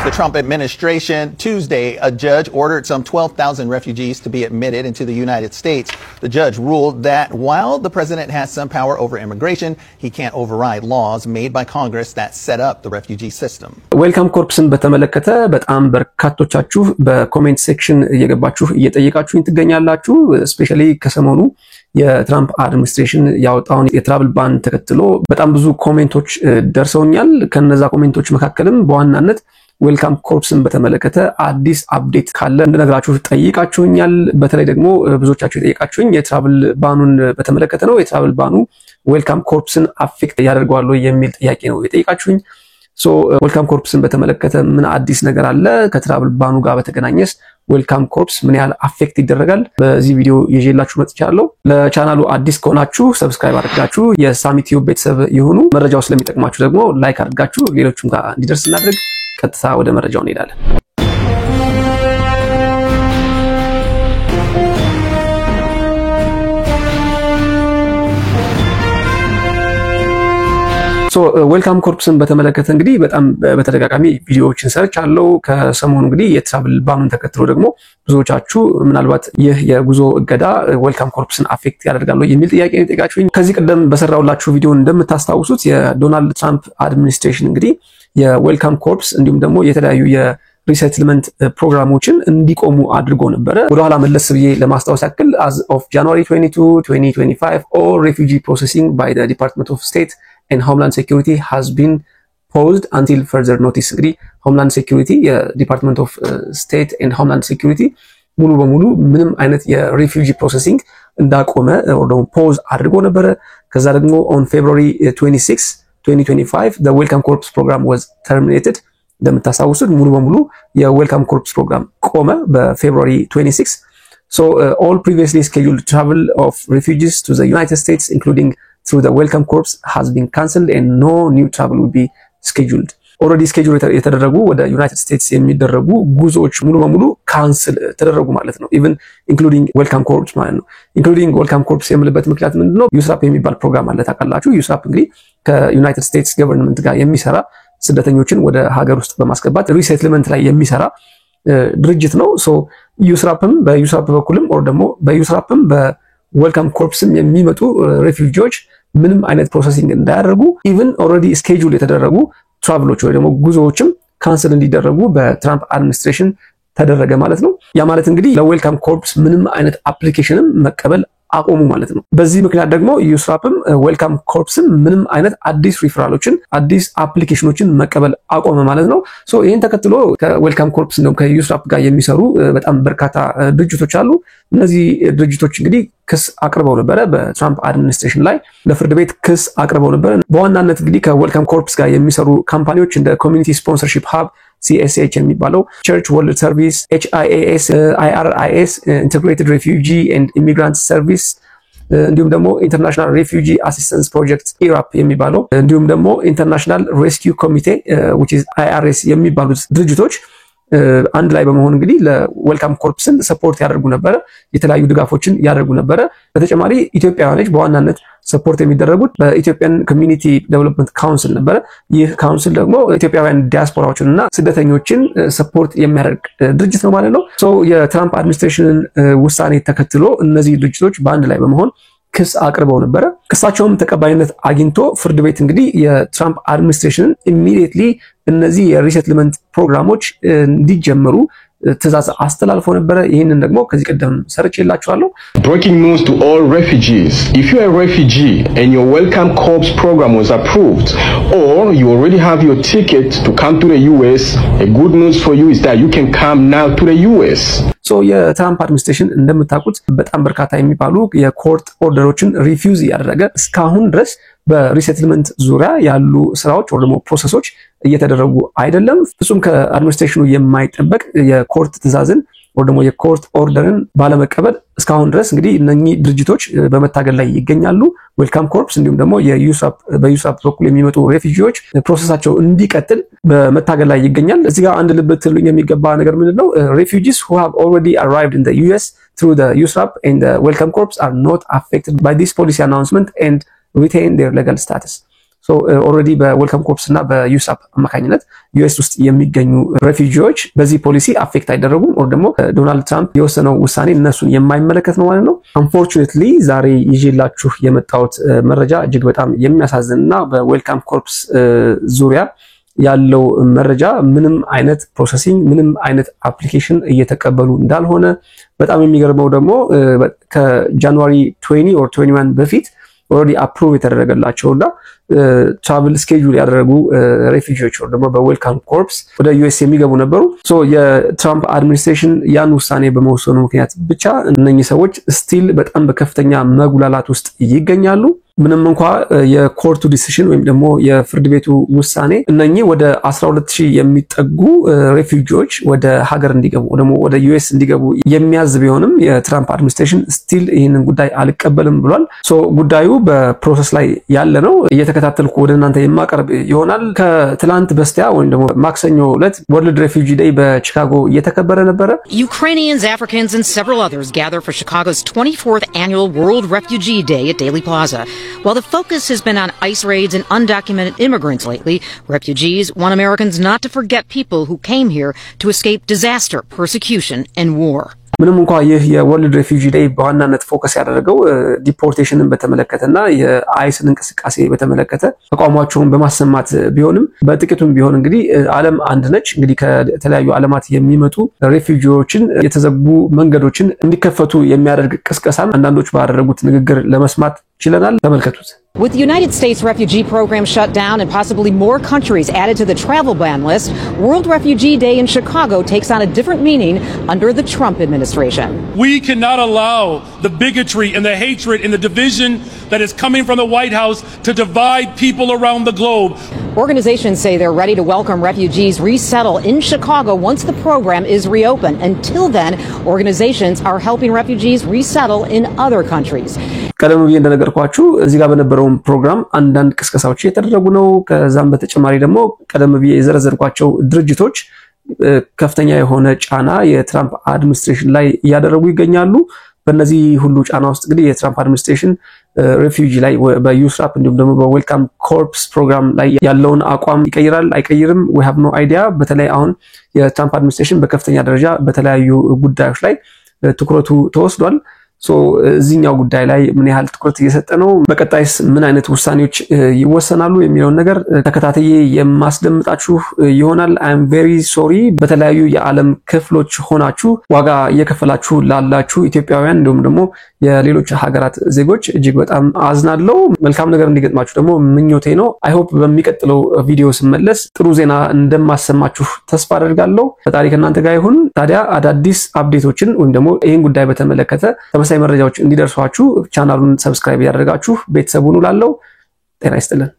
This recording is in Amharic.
The Trump administration, Tuesday, a judge ordered some 12,000 refugees to be admitted into the United States. The judge ruled that while the president has some power over immigration, he can't override laws made by Congress that set up the refugee system. Welcome Corpsን በተመለከተ በጣም በርካቶቻችሁ በኮሜንት ሴክሽን እየገባችሁ እየጠየቃችሁኝ ትገኛላችሁ። ስፔሻሊ ከሰሞኑ የትራምፕ አድሚኒስትሬሽን ያወጣውን የትራቭል ባን ተከትሎ በጣም ብዙ ኮሜንቶች ደርሰውኛል። ከነዛ ኮሜንቶች መካከልም በዋናነት ዌልካም ኮርፕስን በተመለከተ አዲስ አፕዴት ካለ እንደነግራችሁ ጠይቃችሁኛል። በተለይ ደግሞ ብዙዎቻችሁ ጠይቃችሁኝ የትራቭል ባኑን በተመለከተ ነው። የትራቭል ባኑ ዌልካም ኮርፕስን አፌክት ያደርጋል ወይ የሚል ጥያቄ ነው የጠይቃችሁኝ። ሶ ዌልካም ኮርፕስን በተመለከተ ምን አዲስ ነገር አለ? ከትራቭል ባኑ ጋር በተገናኘስ ዌልካም ኮርፕስ ምን ያህል አፌክት ይደረጋል? በዚህ ቪዲዮ ይዤላችሁ መጥቻለሁ። ለቻናሉ አዲስ ከሆናችሁ ሰብስክራይብ አድርጋችሁ የሳሚ ቲዩብ ቤተሰብ ይሁኑ። መረጃው ስለሚጠቅማችሁ ደግሞ ላይክ አድርጋችሁ ሌሎችም ጋር እንዲደርስ እናድርግ። ቀጥታ ወደ መረጃው እንሄዳለን። ዌልካም ኮርፕስን በተመለከተ እንግዲህ በጣም በተደጋጋሚ ቪዲዮዎችን ሰርች አለው። ከሰሞኑ እንግዲህ የትራቭል ባኑን ተከትሎ ደግሞ ብዙዎቻችሁ ምናልባት ይህ የጉዞ እገዳ ዌልካም ኮርፕስን አፌክት ያደርጋል የሚል ጥያቄ ጠይቃችሁኝ። ከዚህ ቀደም በሰራውላችሁ ቪዲዮ እንደምታስታውሱት የዶናልድ ትራምፕ አድሚኒስትሬሽን እንግዲህ የዌልካም ኮርፕስ እንዲሁም ደግሞ የተለያዩ የሪሴትልመንት ፕሮግራሞችን እንዲቆሙ አድርጎ ነበር። ወደ ኋላ መለስ ብዬ ለማስታወስ ያክል as of January 22, 2025 all refugee processing by the Department of State and Homeland Security has been paused until further notice. እንግዲህ Homeland Security የዲፓርትመንት ኦፍ ስቴት and Homeland Security ሙሉ በሙሉ ምንም አይነት የሪፊውጂ ፕሮሰሲንግ እንዳቆመ or ደግሞ ፖዝ አድርጎ ነበር። ከዛ ደግሞ on February 26 2025 the Welcome Corps program was terminated. እንደምታስታውሱት ሙሉ በሙሉ የዌልካም ኮርፕስ ፕሮግራም ቆመ በፌብሩዋሪ 26 so all previously scheduled travel of refugees to the United States including through the Welcome Corps has been cancelled and no new travel will be scheduled. already scheduled የተደረጉ ወደ ዩናይትድ ስቴትስ የሚደረጉ ጉዞዎች ሙሉ በሙሉ ካንስል ተደረጉ ማለት ነው። even including Welcome Corps ማለት ነው። including Welcome Corps የምልበት ምክንያት ምንድነው? USRAP የሚባል ፕሮግራም አለ ታውቃላችሁ። USRAP እንግዲህ ከዩናይትድ ስቴትስ ገቨርንመንት ጋር የሚሰራ ስደተኞችን ወደ ሀገር ውስጥ በማስገባት ሪሴትልመንት ላይ የሚሰራ ድርጅት ነው። ሶ USRAPም በUSRAP በኩልም or ደግሞ በUSRAPም በዌልካም ኮርፕስም የሚመጡ ሪፊውጂዎች ምንም አይነት ፕሮሰሲንግ እንዳያደርጉ even already schedule የተደረጉ ትራቭሎች ወይ ደግሞ ጉዞዎችም ካንሰል እንዲደረጉ በትራምፕ አድሚኒስትሬሽን ተደረገ ማለት ነው። ያ ማለት እንግዲህ ለዌልካም ኮርፕስ ምንም አይነት አፕሊኬሽንም መቀበል አቆሙ ማለት ነው። በዚህ ምክንያት ደግሞ USRAPም ዌልካም ኮርፕስም ምንም አይነት አዲስ ሪፈራሎችን አዲስ አፕሊኬሽኖችን መቀበል አቆመ ማለት ነው። ሶ ይሄን ተከትሎ ከዌልካም ኮርፕስ ነው ከUSRAP ጋር የሚሰሩ በጣም በርካታ ድርጅቶች አሉ። እነዚህ ድርጅቶች እንግዲህ ክስ አቅርበው ነበር በትራምፕ አድሚኒስትሬሽን ላይ ለፍርድ ቤት ክስ አቅርበው ነበር። በዋናነት እንግዲህ ከዌልካም ኮርፕስ ጋር የሚሰሩ ካምፓኒዎች እንደ ኮሚኒቲ ስፖንሰርሺፕ ሀብ CSH የሚባለው Church World Service HIAS IRIS Integrated Refugee and Immigrant Service እንዲሁም ደግሞ International Refugee Assistance Project IRAP የሚባለው እንዲሁም ደግሞ International Rescue Committee which is IRS የሚባሉት ድርጅቶች አንድ ላይ በመሆን እንግዲህ ለዌልካም ኮርፕስን ሰፖርት ያደርጉ ነበር። የተለያዩ ድጋፎችን ያደርጉ ነበር። በተጨማሪ ኢትዮጵያውያኖች በዋናነት ሰፖርት የሚደረጉት በኢትዮጵያን ኮሚኒቲ ዴቨሎፕመንት ካውንስል ነበር። ይህ ካውንስል ደግሞ ኢትዮጵያውያን ዲያስፖራዎችንና ስደተኞችን ሰፖርት የሚያደርግ ድርጅት ነው ማለት ነው። ሶ የትራምፕ አድሚኒስትሬሽንን ውሳኔ ተከትሎ እነዚህ ድርጅቶች በአንድ ላይ በመሆን ክስ አቅርበው ነበር። ክሳቸውም ተቀባይነት አግኝቶ ፍርድ ቤት እንግዲህ የትራምፕ አድሚኒስትሬሽንን ኢሚዲየትሊ እነዚህ የሪሴትልመንት ፕሮግራሞች እንዲጀምሩ ትዕዛዝ አስተላልፎ ነበር። ይሄንን ደግሞ ከዚህ ቀደም ሰርቼላችኋለሁ። Breaking news to all refugees. If you are a refugee and your Welcome Corps program was approved or you already have your ticket to come to the US, a good news for you is that you can come now to the US. ሶ የትራምፕ አድሚኒስትሬሽን እንደምታውቁት በጣም በርካታ የሚባሉ የኮርት ኦርደሮችን ሪፊውዝ ያደረገ እስካሁን ድረስ በሪሴትልመንት ዙሪያ ያሉ ስራዎች ወይ ደግሞ ፕሮሰሶች እየተደረጉ አይደለም። ፍጹም ከአድሚኒስትሬሽኑ የማይጠበቅ የኮርት ትዕዛዝን ወይ ደግሞ የኮርት ኦርደርን ባለመቀበል እስካሁን ድረስ እንግዲህ እነኚህ ድርጅቶች በመታገል ላይ ይገኛሉ። ዌልካም ኮርፕስ እንዲሁም ደግሞ በዩስራፕ በኩል የሚመጡ ሬፊጂዎች ፕሮሰሳቸው እንዲቀጥል በመታገል ላይ ይገኛል። እዚህ ጋር አንድ ልብ ትሉኝ የሚገባ ነገር ምንድነው? refugees who have already arrived in the US through the USRAP and the Welcome Corps are not affected by this policy announcement and retain their legal status. ሶ ሶ ኦሬዲ በዌልካም ኮርፕስ እና በዩሳፕ አማካኝነት ዩኤስ ውስጥ የሚገኙ ሬፊጂዎች በዚህ ፖሊሲ አፌክት አይደረጉም or ደግሞ ዶናልድ ትራምፕ የወሰነው ውሳኔ እነሱን የማይመለከት ነው ማለት ነው። አንፎርቹኔትሊ ዛሬ ይዤላችሁ የመጣሁት መረጃ እጅግ በጣም የሚያሳዝንና በዌልካም ኮርፕስ ዙሪያ ያለው መረጃ ምንም አይነት ፕሮሰሲንግ ምንም አይነት አፕሊኬሽን እየተቀበሉ እንዳልሆነ በጣም የሚገርመው ደግሞ ከጃንዋሪ 20 or 21 በፊት ኦሬዲ አፕሩቭ የተደረገላቸውና ትራቭል ስኬጁል ያደረጉ ሬፊጂዎች or ደግሞ በዌልካም ኮርፕስ ወደ ዩኤስ የሚገቡ ነበሩ። ሶ የትራምፕ አድሚኒስትሬሽን ያን ውሳኔ በመወሰኑ ምክንያት ብቻ እነኚህ ሰዎች ስቲል በጣም በከፍተኛ መጉላላት ውስጥ ይገኛሉ። ምንም እንኳን የኮርቱ ዲሲዥን ወይም ደግሞ የፍርድ ቤቱ ውሳኔ እነኚህ ወደ 12000 የሚጠጉ ሬፊጂዎች ወደ ሀገር እንዲገቡ ደግሞ ወደ ዩኤስ እንዲገቡ የሚያዝ ቢሆንም የትራምፕ አድሚኒስትሬሽን ስቲል ይህንን ጉዳይ አልቀበልም ብሏል። ሶ ጉዳዩ በፕሮሰስ ላይ ያለ ነው። እየተከታተልኩ ወደ እናንተ የማቀርብ ይሆናል። ከትላንት በስቲያ ወይም ደግሞ ማክሰኞ ዕለት ወርልድ ሬፊጂ ዴይ በቺካጎ እየተከበረ ነበረ። Ukrainians, Africans and several others gather for Chicago's 24th annual World Refugee Day at Daley Plaza. While the focus has been on ICE raids and undocumented immigrants lately, refugees want Americans not to forget people who came here to escape disaster, persecution, and war. ምንም እንኳን ይህ የወርልድ ሬፊጂ ዴይ በዋናነት ፎከስ ያደረገው ዲፖርቴሽንን በተመለከተና የአይስን እንቅስቃሴ በተመለከተ ተቋማቸውን በማሰማት ቢሆንም በጥቂቱም ቢሆን እንግዲህ ዓለም አንድ ነች። እንግዲህ ከተለያዩ ዓለማት የሚመጡ ሬፊጂዎችን የተዘጉ መንገዶችን እንዲከፈቱ የሚያደርግ ቅስቀሳን አንዳንዶች ባደረጉት ንግግር ለመስማት ችለናል። ተመልከቱት። With the United States refugee program shut down and possibly more countries added to the travel ban list, World Refugee Day in Chicago takes on a different meaning under the Trump administration. We cannot allow the bigotry and the hatred and the division that is coming from the White House to divide people around the globe. Organizations say they're ready to welcome refugees resettle in Chicago once the program is reopened. Until then, organizations are helping refugees resettle in other countries. ቀደም ብዬ እንደነገርኳችሁ እዚህ ጋር በነበረው ፕሮግራም አንዳንድ ቅስቀሳዎች እየተደረጉ ነው። ከዛም በተጨማሪ ደግሞ ቀደም ብዬ የዘረዘርኳቸው ድርጅቶች ከፍተኛ የሆነ ጫና የትራምፕ አድሚኒስትሬሽን ላይ እያደረጉ ይገኛሉ። በእነዚህ ሁሉ ጫና ውስጥ እንግዲህ የትራምፕ አድሚኒስትሬሽን ሬፊጂ ላይ በዩስራፕ እንዲሁም ደግሞ በዌልካም ኮርፕስ ፕሮግራም ላይ ያለውን አቋም ይቀይራል አይቀይርም we have no idea። በተለይ አሁን የትራምፕ አድሚኒስትሬሽን በከፍተኛ ደረጃ በተለያዩ ጉዳዮች ላይ ትኩረቱ ተወስዷል። ሶ እዚህኛው ጉዳይ ላይ ምን ያህል ትኩረት እየሰጠ ነው፣ በቀጣይስ ምን አይነት ውሳኔዎች ይወሰናሉ የሚለው ነገር ተከታታይ የማስደምጣችሁ ይሆናል። I am very sorry። በተለያዩ የዓለም ክፍሎች ሆናችሁ ዋጋ እየከፈላችሁ ላላችሁ ኢትዮጵያውያን እንዲሁም ደግሞ የሌሎች ሀገራት ዜጎች እጅግ በጣም አዝናለሁ። መልካም ነገር እንዲገጥማችሁ ደግሞ ምኞቴ ነው። I hope በሚቀጥለው ቪዲዮ ስመለስ ጥሩ ዜና እንደማሰማችሁ ተስፋ አደርጋለሁ። ፈጣሪ ከእናንተ ጋር ይሁን። ታዲያ አዳዲስ አፕዴቶችን ወይም ደግሞ ይሄን ጉዳይ በተመለከተ ተመሳሳይ መረጃዎች እንዲደርሷችሁ ቻናሉን ሰብስክራይብ ያደርጋችሁ ቤተሰቡን ላለው ጤና ይስጥልን።